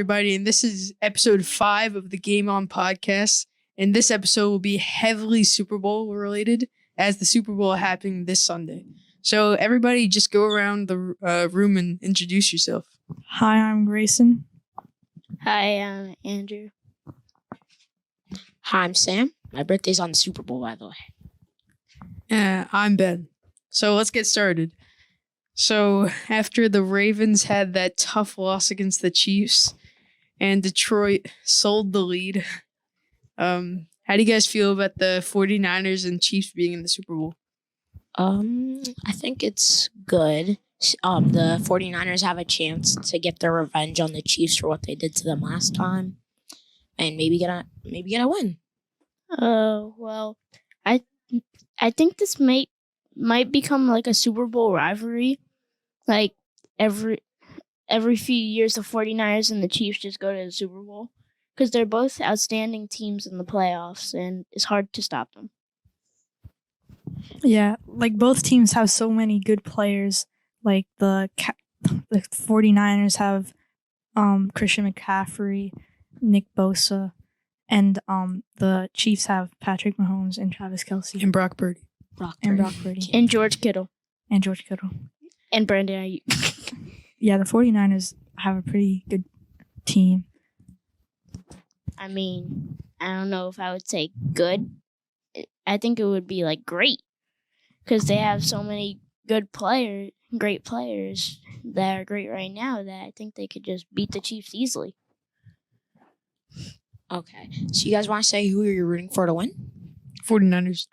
everybody, and this is episode 5 of the Game On podcast. And this episode will be heavily Super Bowl related, as the Super Bowl happening this Sunday. So everybody just go around the room and introduce yourself. Hi, I'm Grayson. Hi, I'm Andrew. Hi, I'm Sam. My birthday's on the Super Bowl, by the way. I'm Ben. So let's get started. So after the Ravens had that tough loss against the Chiefs and Detroit sold the lead, how do you guys feel about the 49ers and Chiefs being in the Super Bowl? I think it's good. The 49ers have a chance to get their revenge on the Chiefs for what they did to them last time, and maybe get a win. Well, I think this might become like a Super Bowl rivalry. Like every few years, the 49ers and the Chiefs just go to the Super Bowl because they're both outstanding teams in the playoffs, and it's hard to stop them. Yeah, like both teams have so many good players. Like the 49ers have Christian McCaffrey, Nick Bosa, and the Chiefs have Patrick Mahomes and Travis Kelce. And Brock Purdy. And George Kittle. And Brandon Ayuk. Yeah, the 49ers have a pretty good team. I mean, I don't know if I would say good. I think it would be like great because they have so many great players that are great right now that I think they could just beat the Chiefs easily. Okay, so you guys want to say who you're rooting for to win? 49ers.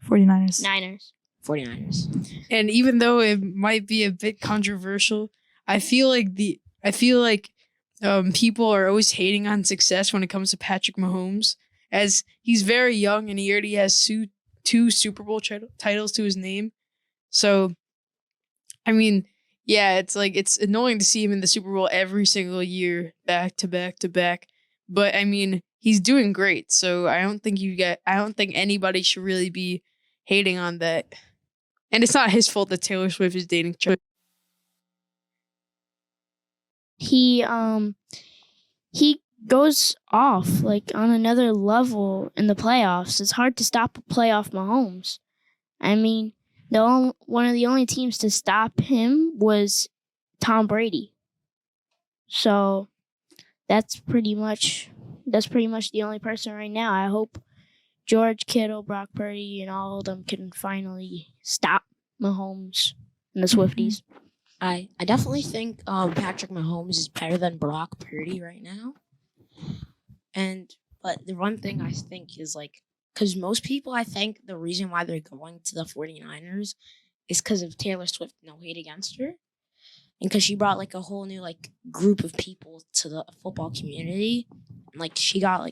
Niners. And even though it might be a bit controversial, I feel like people are always hating on success when it comes to Patrick Mahomes, as he's very young and he already has two Super Bowl titles to his name. So, I mean, yeah, it's annoying to see him in the Super Bowl every single year, back to back to back. But I mean, he's doing great. So I don't think anybody should really be hating on that. And it's not his fault that Taylor Swift is dating Chuck. He goes off like on another level in the playoffs. It's hard to stop a playoff Mahomes. I mean, one of the only teams to stop him was Tom Brady. So that's pretty much the only person right now. I hope George Kittle, Brock Purdy, and all of them can finally stop Mahomes and the Swifties. I definitely think Patrick Mahomes is better than Brock Purdy right now. But the one thing I think is because most people, I think the reason why they're going to the 49ers is because of Taylor Swift. No hate against her. And because she brought a whole new group of people to the football community. And she got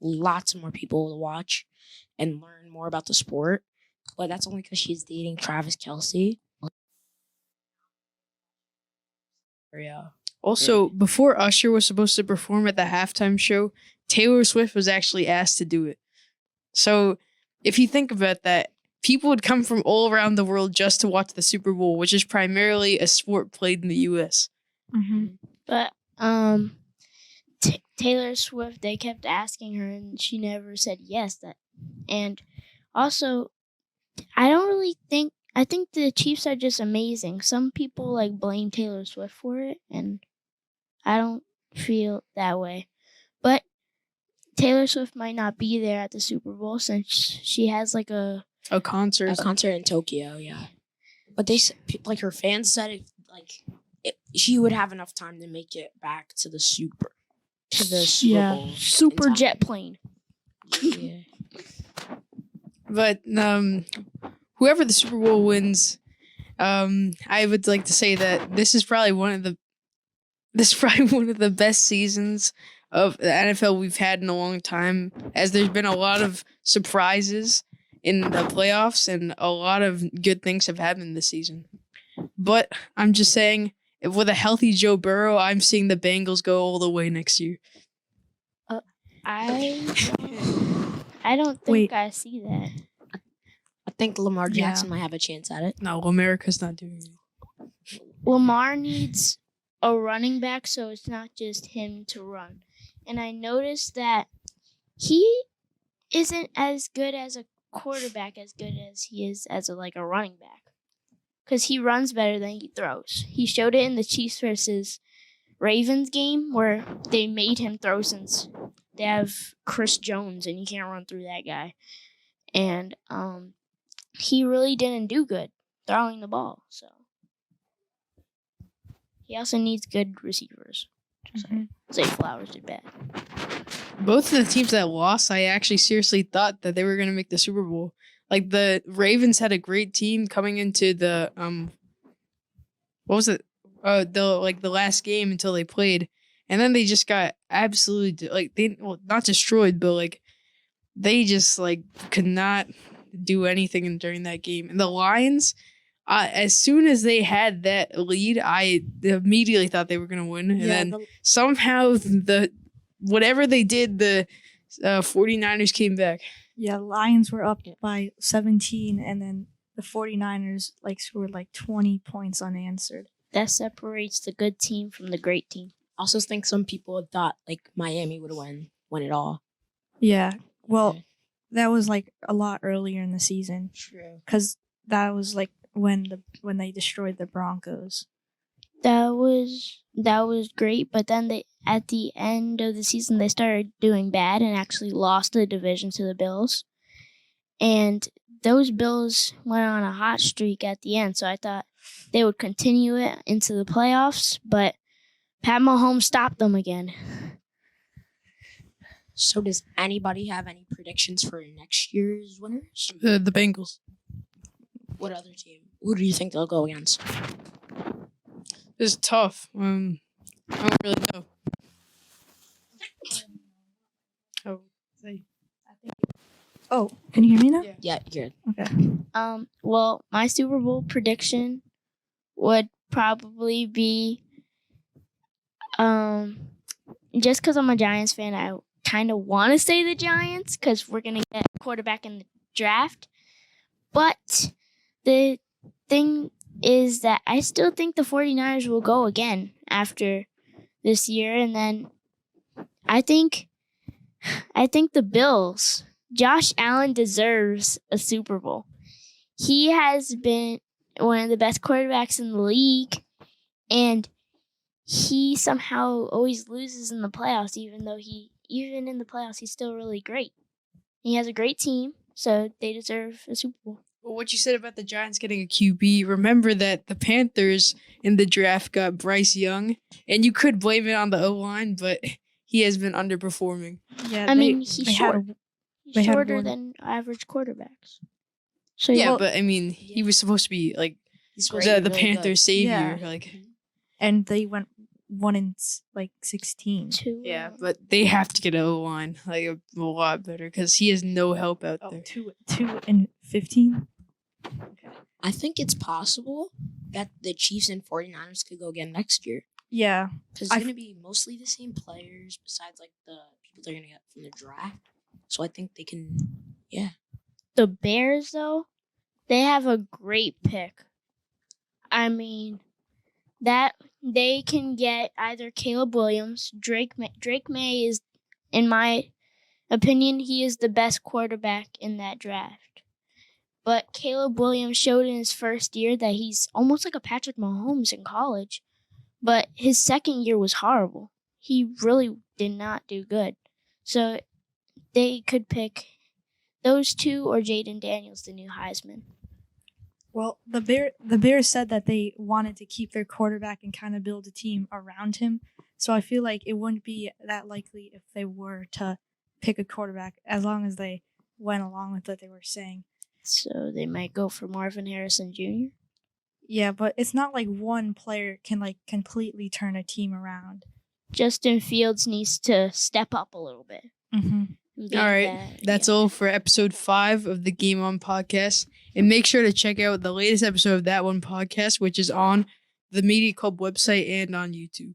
lots more people to watch and learn more about the sport. But that's only because she's dating Travis Kelce. Yeah. Also, before Usher was supposed to perform at the halftime show, Taylor Swift was actually asked to do it. So, if you think about that, people would come from all around the world just to watch the Super Bowl, which is primarily a sport played in the U.S. Mm-hmm. But Taylor Swift, they kept asking her, and she never said yes. And also, I think the Chiefs are just amazing. Some people blame Taylor Swift for it, and I don't feel that way. But Taylor Swift might not be there at the Super Bowl since she has a concert. A concert in Tokyo, yeah. But they her fans said she would have enough time to make it back to the Super Bowl. Super jet plane. Yeah. But whoever the Super Bowl wins, I would like to say that this is probably one of the best seasons of the NFL we've had in a long time, as there's been a lot of surprises in the playoffs and a lot of good things have happened this season. But I'm just saying, with a healthy Joe Burrow, I'm seeing the Bengals go all the way next year. I don't think I see that. I think Lamar Jackson might have a chance at it. No, America's not doing it. Lamar needs a running back, so it's not just him to run. And I noticed that he isn't as good as a quarterback as good as he is as a running back. Because he runs better than he throws. He showed it in the Chiefs versus Ravens game where they made him throw since they have Chris Jones and you can't run through that guy. And he really didn't do good throwing the ball. So he also needs good receivers. Zay Flowers did bad. Both of the teams that lost, I actually seriously thought that they were going to make the Super Bowl. Like the Ravens had a great team coming into the what was it? The last game until they played, and then they just got absolutely not destroyed, but they just could not do anything during that game. And the Lions, as soon as they had that lead, I immediately thought they were going to win, and then somehow whatever they did, the 49ers came back. Yeah, Lions were up by 17, and then the 49ers scored 20 points unanswered. That separates the good team from the great team. I also think some people thought Miami would win it all. Yeah, well, that was a lot earlier in the season. True. Because that was when they destroyed the Broncos. That was great, but then at the end of the season they started doing bad and actually lost the division to the Bills. And those Bills went on a hot streak at the end, so I thought they would continue it into the playoffs, but Pat Mahomes stopped them again. So does anybody have any predictions for next year's winners? The Bengals. What other team? Who do you think they'll go against? It's tough. I don't really know. Oh, can you hear me now? Yeah, good. Okay. Well, my Super Bowl prediction would probably be, just because I'm a Giants fan, I kind of want to say the Giants because we're going to get a quarterback in the draft. But the thing is that I still think the 49ers will go again after this year. And then I think the Bills, Josh Allen deserves a Super Bowl. He has been one of the best quarterbacks in the league, and he somehow always loses in the playoffs, even in the playoffs, he's still really great. He has a great team, so they deserve a Super Bowl. Well, what you said about the Giants getting a QB, remember that the Panthers in the draft got Bryce Young, and you could blame it on the O-line, but he has been underperforming. Yeah, He's shorter than average quarterbacks. So but he was supposed to be the really Panthers' savior. Yeah. And they went 1-16. Yeah, but they have to get an O-line a lot better because he has no help out there. 2-15. Okay. I think it's possible that the Chiefs and 49ers could go again next year. Yeah. Because it's going to be mostly the same players besides the people they're going to get from the draft. So I think they can, The Bears, though, they have a great pick. That they can get either Caleb Williams, Drake May is, in my opinion, he is the best quarterback in that draft. But Caleb Williams showed in his first year that he's almost like a Patrick Mahomes in college. But his second year was horrible. He really did not do good. So they could pick those two or Jaden Daniels, the new Heisman. Well, the Bears said that they wanted to keep their quarterback and kind of build a team around him. So I feel like it wouldn't be that likely if they were to pick a quarterback, as long as they went along with what they were saying. So they might go for Marvin Harrison Jr.? Yeah, but it's not like one player can completely turn a team around. Justin Fields needs to step up a little bit. Mm-hmm. All right, that's all for episode 5 of the Game On podcast. And make sure to check out the latest episode of That One podcast, which is on the Media Club website and on YouTube.